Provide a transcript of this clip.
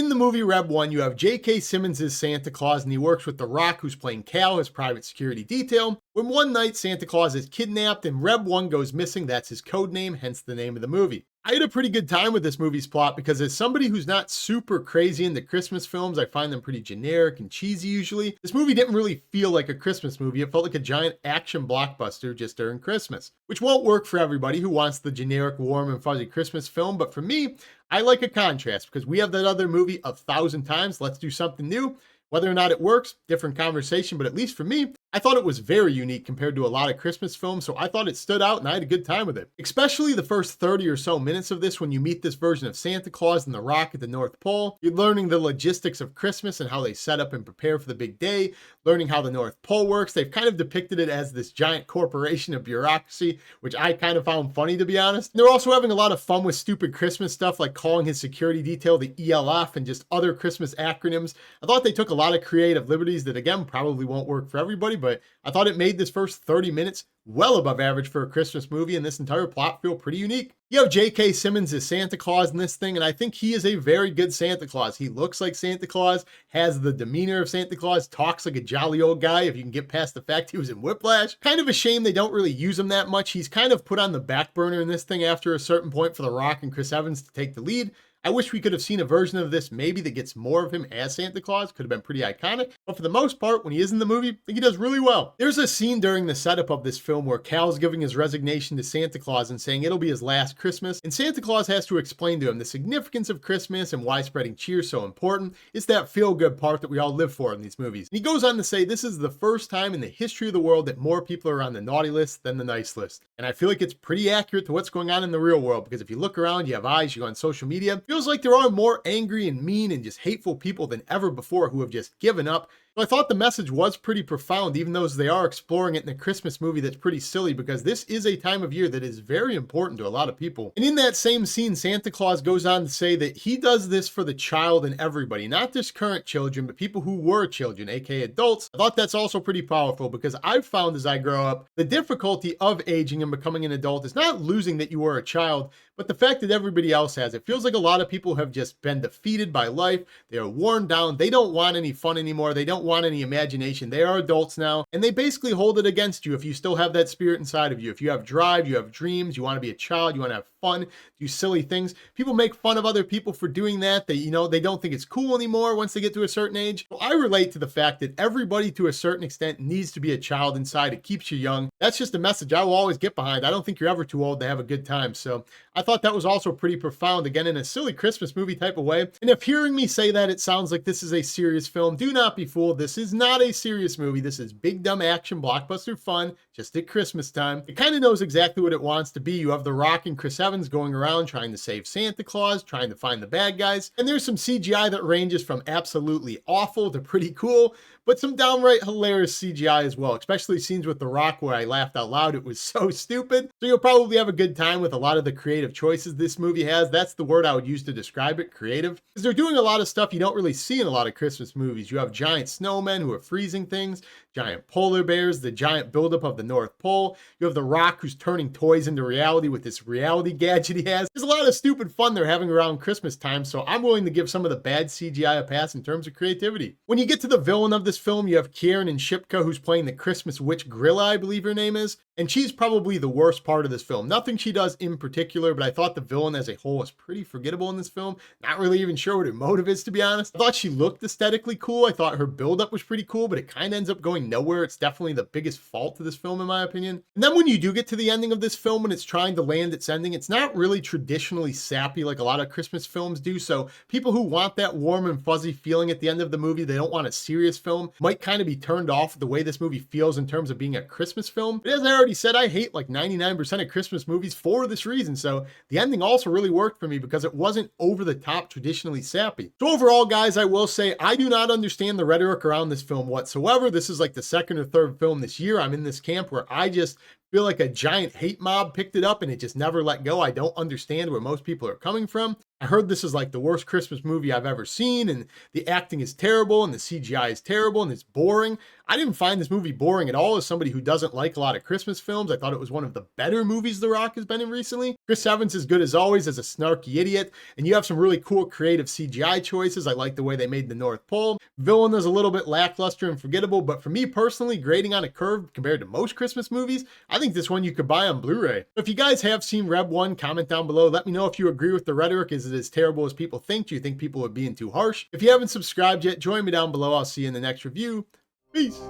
in the movie Reb 1, you have J.K. Simmons as Santa Claus, and he works with The Rock, who's playing Cal, his private security detail. When one night Santa Claus is kidnapped and Reb 1 goes missing, that's his code name, hence the name of the movie. I had a pretty good time with this movie's plot because as somebody who's not super crazy into Christmas films, I find them pretty generic and cheesy usually. This movie didn't really feel like a Christmas movie. It felt like a giant action blockbuster just during Christmas, which won't work for everybody who wants the generic, warm and fuzzy Christmas film. But for me, I like a contrast because we have that other movie 1,000 times. Let's do something new. Whether or not it works, different conversation, but at least for me, I thought it was very unique compared to a lot of Christmas films, so I thought it stood out and I had a good time with it. Especially the first 30 or so minutes of this when you meet this version of Santa Claus and The Rock at the North Pole. You're learning the logistics of Christmas and how they set up and prepare for the big day, learning how the North Pole works. They've kind of depicted it as this giant corporation of bureaucracy, which I kind of found funny, to be honest. And they're also having a lot of fun with stupid Christmas stuff like calling his security detail the ELF and just other Christmas acronyms. I thought they took a lot of creative liberties that, again, probably won't work for everybody, but I thought it made this first 30 minutes well above average for a Christmas movie, and this entire plot feel pretty unique. You have J.K. Simmons as Santa Claus in this thing, and I think he is a very good Santa Claus. He looks like Santa Claus, has the demeanor of Santa Claus, talks like a jolly old guy if you can get past the fact he was in Whiplash. Kind of a shame they don't really use him that much. He's kind of put on the back burner in this thing after a certain point for The Rock and Chris Evans to take the lead. I wish we could have seen a version of this maybe that gets more of him as Santa Claus. Could have been pretty iconic. But for the most part, when he is in the movie, I think he does really well. There's a scene during the setup of this film where Cal's giving his resignation to Santa Claus and saying it'll be his last Christmas. And Santa Claus has to explain to him the significance of Christmas and why spreading cheer is so important. It's that feel-good part that we all live for in these movies. And he goes on to say this is the first time in the history of the world that more people are on the naughty list than the nice list. And I feel like it's pretty accurate to what's going on in the real world, because if you look around, you have eyes, you go on social media, it feels like there are more angry and mean and just hateful people than ever before who have just given up. So I thought the message was pretty profound, even though they are exploring it in a Christmas movie that's pretty silly, because this is a time of year that is very important to a lot of people. And in that same scene, Santa Claus goes on to say that he does this for the child and everybody, not just current children, but people who were children, aka adults. I thought that's also pretty powerful, because I've found as I grow up, the difficulty of aging and becoming an adult is not losing that you were a child, but the fact that everybody else has. It feels like a lot of people have just been defeated by life. They are worn down. They don't want any fun anymore. They don't want any imagination. They are adults now, and they basically hold it against you if you still have that spirit inside of you. If you have drive, you have dreams, you want to be a child, you want to have fun, do silly things. People make fun of other people for doing that. They don't think it's cool anymore once they get to a certain age. So I relate to the fact that everybody to a certain extent needs to be a child inside. It keeps you young. That's just a message I will always get behind. I don't think you're ever too old to have a good time. So I thought that was also pretty profound, again, in a silly Christmas movie type of way. And if hearing me say that it sounds like this is a serious film, do not be fooled. This is not a serious movie. This is big, dumb action, blockbuster fun, just at Christmas time. It kind of knows exactly what it wants to be. You have The Rock and Chris Evans going around trying to save Santa Claus, trying to find the bad guys. And there's some CGI that ranges from absolutely awful to pretty cool, but some downright hilarious CGI as well, especially scenes with The Rock where I laughed out loud. It was so stupid. So you'll probably have a good time with a lot of the creative choices this movie has. That's the word I would use to describe it, creative. Because they're doing a lot of stuff you don't really see in a lot of Christmas movies. You have giant snowmen who are freezing things, giant polar bears, the giant buildup of the North Pole. You have The Rock who's turning toys into reality with this reality gadget he has. There's a lot of stupid fun they're having around Christmas time, so I'm willing to give some of the bad CGI a pass in terms of creativity. When you get to the villain of this film, you have Kiernan Shipka, who's playing the Christmas witch Grilla, I believe her name is, and she's probably the worst part of this film. Nothing she does in particular, but I thought the villain as a whole was pretty forgettable in this film. Not really even sure what her motive is, to be honest. I thought she looked aesthetically cool. I thought her buildup was pretty cool, but it kind of ends up going nowhere. It's definitely the biggest fault to this film, in my opinion. And then when you do get to the ending of this film, when it's trying to land its ending, it's not really traditionally sappy like a lot of Christmas films do. So people who want that warm and fuzzy feeling at the end of the movie, they don't want a serious film, might kind of be turned off the way this movie feels in terms of being a Christmas film. But as I already said, I hate like 99% of Christmas movies for this reason. So the ending also really worked for me because it wasn't over the top, traditionally sappy. So overall, guys, I will say I do not understand the rhetoric around this film whatsoever. This is like the second or third film this year I'm in this camp where I just feel like a giant hate mob picked it up and it just never let go. I don't understand where most people are coming from. I heard this is like the worst Christmas movie I've ever seen, and the acting is terrible and the CGI is terrible and it's boring. I didn't find this movie boring at all as somebody who doesn't like a lot of Christmas films. I thought it was one of the better movies The Rock has been in recently. Chris Evans is good as always as a snarky idiot, and you have some really cool creative CGI choices. I like the way they made the North Pole. Villain is a little bit lackluster and forgettable, but for me personally, grading on a curve compared to most Christmas movies, I think this one you could buy on Blu-ray. If you guys have seen Reb 1, comment down below. Let me know if you agree with the rhetoric. Is it as terrible as people think? Do you think people are being too harsh? If you haven't subscribed yet, join me down below. I'll see you in the next review. Peace.